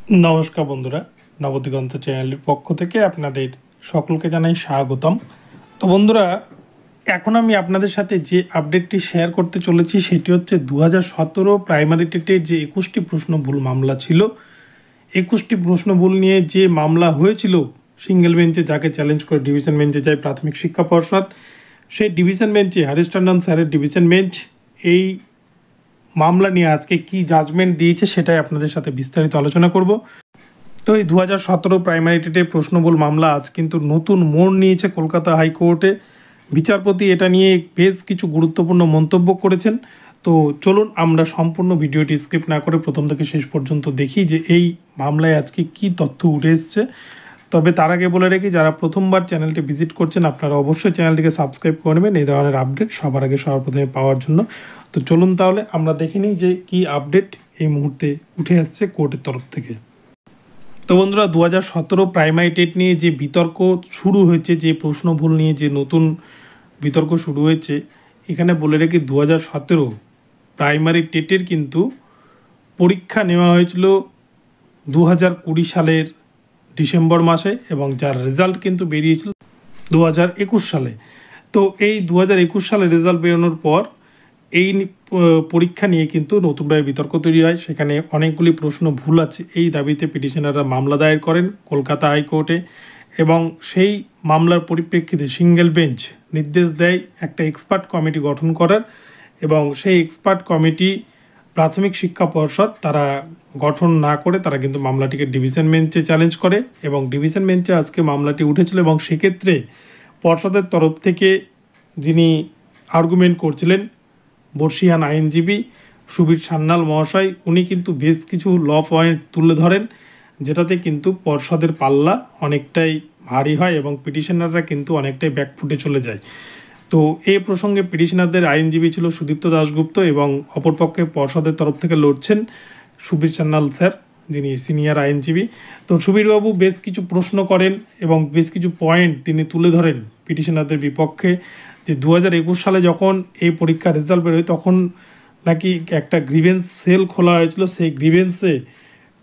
নমস্কার বন্ধুরা, নবদিগন্ত চ্যানেলের পক্ষ থেকে আপনাদের সকলকে জানাই স্বাগতম। তো বন্ধুরা, এখন আমি আপনাদের সাথে যে আপডেটটি শেয়ার করতে চলেছি সেটি হচ্ছে 2017 প্রাইমারি টেটের যে 21টি প্রশ্ন ভুল মামলা ছিল, 21টি প্রশ্ন ভুল নিয়ে যে মামলা হয়েছিল সিঙ্গেল বেঞ্চে, যাকে চ্যালেঞ্জ করে ডিভিশন বেঞ্চে যায় প্রাথমিক শিক্ষা পর্ষদ, সেই ডিভিশন বেঞ্চে হরিশ টন্ডন স্যারের ডিভিশন বেঞ্চ এই মামলা নিয়ে আজকে কি জাজমেন্ট দিয়েছে সেটাই আপনাদের সাথে বিস্তারিত আলোচনা করব। তো এই 2017 প্রাইমারি টেটের প্রশ্নবুল মামলা আজ কিন্তু নতুন মোড় নিয়েছে কলকাতা হাইকোর্টে। বিচারপতি এটা নিয়ে বেশ কিছু গুরুত্বপূর্ণ মন্তব্য করেছেন। তো চলুন আমরা সম্পূর্ণ ভিডিওটি স্কিপ না করে প্রথম থেকে শেষ পর্যন্ত দেখি যে এই মামলায় আজকে কি তথ্য উঠে এসছে। তবে তার আগে বলে রাখি, যারা প্রথমবার চ্যানেলটি ভিজিট করছেন আপনারা অবশ্যই চ্যানেলটিকে সাবস্ক্রাইব করে নেবেন এই ধরনের আপডেট সবার আগে সবার প্রথমে পাওয়ার জন্য। তো চলুন তাহলে আমরা দেখে নিই যে কী আপডেট এই মুহূর্তে উঠে আসছে কোর্টের তরফ থেকে। তো বন্ধুরা, 2017 প্রাইমারি টেট নিয়ে যে বিতর্ক শুরু হয়েছে, যে প্রশ্ন ভুল নিয়ে যে নতুন বিতর্ক শুরু হয়েছে, এখানে বলে রেখে 2017 প্রাইমারি টেটের কিন্তু পরীক্ষা নেওয়া হয়েছিল 2020 সালের ডিসেম্বর মাসে এবং যার রেজাল্ট কিন্তু বেরিয়েছিল 2021 সালে। তো এই 2021 সালে রেজাল্ট বেরোনোর পর এই পরীক্ষা নিয়ে কিন্তু নতুনভাবে বিতর্ক তৈরি হয়। সেখানে অনেকগুলি প্রশ্ন ভুল আছে এই দাবিতে পিটিশনাররা মামলা দায়ের করেন কলকাতা হাইকোর্টে, এবং সেই মামলার পরিপ্রেক্ষিতে সিঙ্গেল বেঞ্চ নির্দেশ দেয় একটা এক্সপার্ট কমিটি গঠন করার, এবং সেই এক্সপার্ট কমিটি প্রাথমিক শিক্ষা পর্ষদ তারা গঠন না করে তারা কিন্তু মামলাটিকে ডিভিশন বেঞ্চে চ্যালেঞ্জ করে, এবং ডিভিশন বেঞ্চে আজকে মামলাটি উঠেছিল। এবং সেক্ষেত্রে পর্ষদের তরফ থেকে যিনি আর্গুমেন্ট করছিলেন বর্ষিয়ান আইনজীবী সুবীর সান্যাল মহাশয়, উনি কিন্তু বেশ কিছু ল পয়েন্ট তুলে ধরেন যেটাতে কিন্তু পর্ষদের পাল্লা অনেকটাই ভারী হয় এবং পিটিশনাররা কিন্তু অনেকটাই ব্যাকফুটে চলে যায়। তো এই প্রসঙ্গে পিটিশনারদের আইনজীবী ছিল সুদীপ্ত দাশগুপ্ত, এবং অপরপক্ষে পর্ষদের তরফ থেকে লড়ছেন সুবীর সান্যাল স্যার, যিনি সিনিয়র আইনজীবী। তো সুবীরবাবু বেশ কিছু প্রশ্ন করেন এবং বেশ কিছু পয়েন্ট তিনি তুলে ধরেন পিটিশনারদের বিপক্ষে, যে 2021 সালে যখন এই পরীক্ষার রেজাল্ট বেরোয় তখন নাকি একটা গ্রিভেন্স সেল খোলা হয়েছিল, সেই গ্রিভেন্সে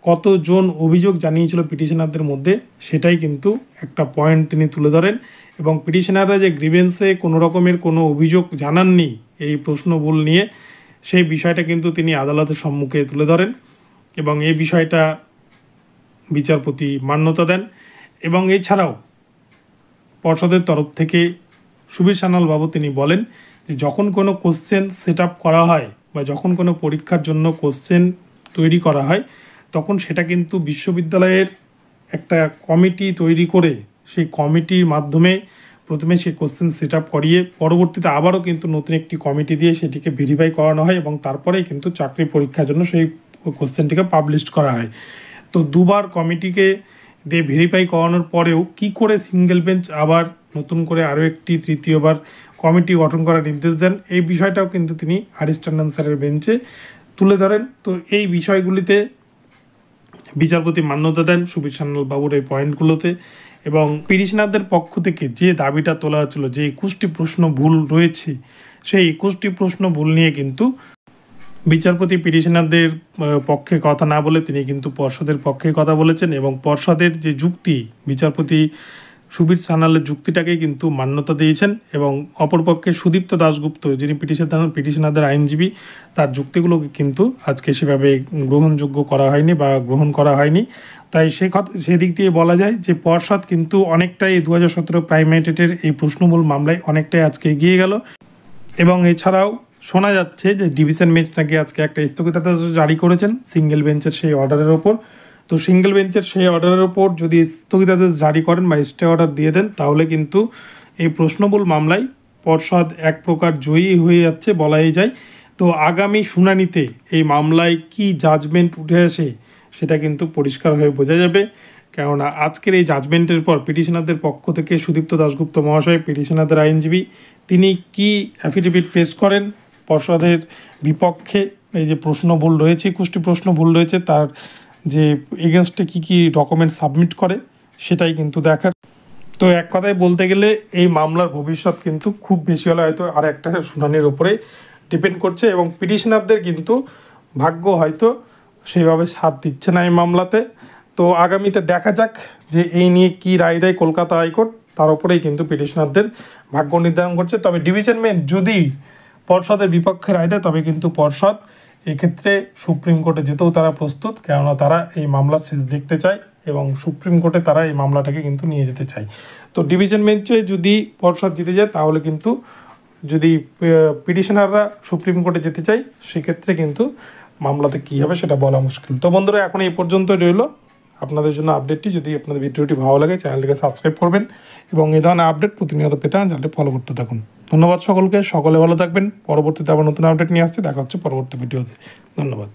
কতজন অভিযোগ জানিয়েছিল পিটিশনারদের মধ্যে সেটাই কিন্তু একটা পয়েন্ট তিনি তুলে ধরেন। এবং পিটিশনাররা যে গ্রিভেন্সে কোনো রকমের কোনো অভিযোগ জানাননি এই প্রশ্নগুলো নিয়ে, সেই বিষয়টা কিন্তু তিনি আদালতের সম্মুখে তুলে ধরেন, এবং এই বিষয়টা বিচারপতি মান্যতা দেন। এবং এছাড়াও পর্ষদের তরফ থেকে সুবীর সান্যাল বাবু তিনি বলেন যে যখন কোনো কোশ্চেন সেট আপ করা হয় বা যখন কোনো পরীক্ষার জন্য কোশ্চেন তৈরি করা হয় তখন সেটা কিন্তু বিশ্ববিদ্যালয়ের একটা কমিটি তৈরি করে সেই কমিটির মাধ্যমে প্রথমে সেই কোশ্চেন সেট আপ করিয়ে পরবর্তীতে আবারও কিন্তু নতুন একটি কমিটি দিয়ে সেটিকে ভেরিফাই করানো হয়, এবং তারপরেই কিন্তু চাকরি পরীক্ষার জন্য সেই কোশ্চেনটিকে পাবলিশ করা হয়। তো দুবার কমিটিকে দিয়ে ভেরিফাই করানোর পরেও কি করে সিঙ্গেল বেঞ্চ আবার নতুন করে আরও একটি তৃতীয়বার কমিটি গঠন করার নির্দেশ দেন, এই বিষয়টাও কিন্তু তিনি হরিশ টন্ডন স্যারের বেঞ্চে তুলে ধরেন। তো এই বিষয়গুলিতে বিচারপতি মান্যতা দেন সুবীর সান্যাল বাবুর এই পয়েন্টগুলোতে, এবং পিটিশনারদের পক্ষ থেকে যে দাবিটা তোলা হচ্ছিল যে 21টি প্রশ্ন ভুল রয়েছে, সেই 21টি প্রশ্ন ভুল নিয়ে কিন্তু বিচারপতি পিটিশনারদের পক্ষে কথা না বলে তিনি কিন্তু পর্ষদের পক্ষে কথা বলেছেন, এবং পর্ষদের যে যুক্তি বিচারপতি সুবীর সান্যালের যুক্তিটাকে কিন্তু মান্যতা দিয়েছেন, এবং অপরপক্ষে সুদীপ্ত দাশগুপ্ত যিনি পিটিশনারদের আইনজীবী তার যুক্তিগুলোকে কিন্তু আজকে সেভাবে গ্রহণযোগ্য করা হয়নি বা গ্রহণ করা হয়নি। তাই সেদিক দিয়ে বলা যায় যে পর্ষদ কিন্তু অনেকটাই 2017 প্রাইমারি টেটের এই প্রশ্নমূল মামলায় অনেকটাই আজকে এগিয়ে গেল। এবং এছাড়াও শোনা যাচ্ছে যে ডিভিশন বেঞ্চ নাকি আজকে একটা স্থগিতাদেশ জারি করেছেন সিঙ্গেল বেঞ্চের সেই অর্ডারের ওপর। তো সিঙ্গেল বেঞ্চের সেই অর্ডারের ওপর যদি স্থগিতাদেশ জারি করেন বা স্টে অর্ডার দিয়ে দেন তাহলে কিন্তু এই প্রশ্নবুল মামলায় পর্ষদ এক প্রকার জয়ী হয়ে যাচ্ছে বলাই যায়। তো আগামী শুনানিতে এই মামলায় কি জাজমেন্ট উঠে আসে সেটা কিন্তু পরিষ্কার হয়ে বোঝা যাবে, কেননা আজকের এই জাজমেন্টের পর পিটিশনারদের পক্ষ থেকে সুদীপ্ত দাশগুপ্ত মহাশয় পিটিশনারদের আইনজীবী তিনি কি অ্যাফিডেভিট পেশ করেন পর্ষদের বিপক্ষে, এই যে প্রশ্ন ভুল রয়েছে 21টি প্রশ্ন ভুল রয়েছে তার যে এগেনস্টে কী ডকুমেন্ট সাবমিট করে সেটাই কিন্তু দেখার। তো এক কথায় বলতে গেলে এই মামলার ভবিষ্যৎ কিন্তু খুব বেশি হলে হয়তো আর একটা শুনানির ওপরে ডিপেন্ড করছে, এবং পিটিশনারদের কিন্তু ভাগ্য হয়তো সেভাবে সাথ দিচ্ছে না এই মামলাতে। তো আগামীতে দেখা যাক যে এই নিয়ে কী রায় দেয় কলকাতা হাইকোর্ট, তার উপরেই কিন্তু পিটিশনারদের ভাগ্য নির্ধারণ করছে। তবে ডিভিশন বেঞ্চ যদি পর্ষদের বিপক্ষে রায় দেয় তবে কিন্তু পর্ষদ এক্ষেত্রে সুপ্রিম কোর্টে যেতেও তারা প্রস্তুত, কেননা তারা এই মামলার শেষ দেখতে চায় এবং সুপ্রিম কোর্টে তারা এই মামলাটাকে কিন্তু নিয়ে যেতে চায়। তো ডিভিশন বেঞ্চে যদি পর্ষদ জিতে যায় তাহলে কিন্তু, যদি পিটিশনাররা সুপ্রিম কোর্টে যেতে চায় সেক্ষেত্রে কিন্তু মামলাতে কী হবে সেটা বলা মুশকিল। তো বন্ধুরা এখন এই পর্যন্ত রইল আপনাদের জন্য আপডেটটি। যদি আপনাদের ভিডিওটি ভালো লাগে চ্যানেলটিকে সাবস্ক্রাইব করবেন এবং এই ধরনের আপডেট প্রতিনিয়ত পেতে চ্যানেলটি ফলো করতে থাকুন। ধন্যবাদ সকলকে, সকলে ভালো থাকবেন। পরবর্তীতে আবার নতুন আপডেট নিয়ে আসছে, দেখা হচ্ছে পরবর্তী ভিডিওতে। ধন্যবাদ।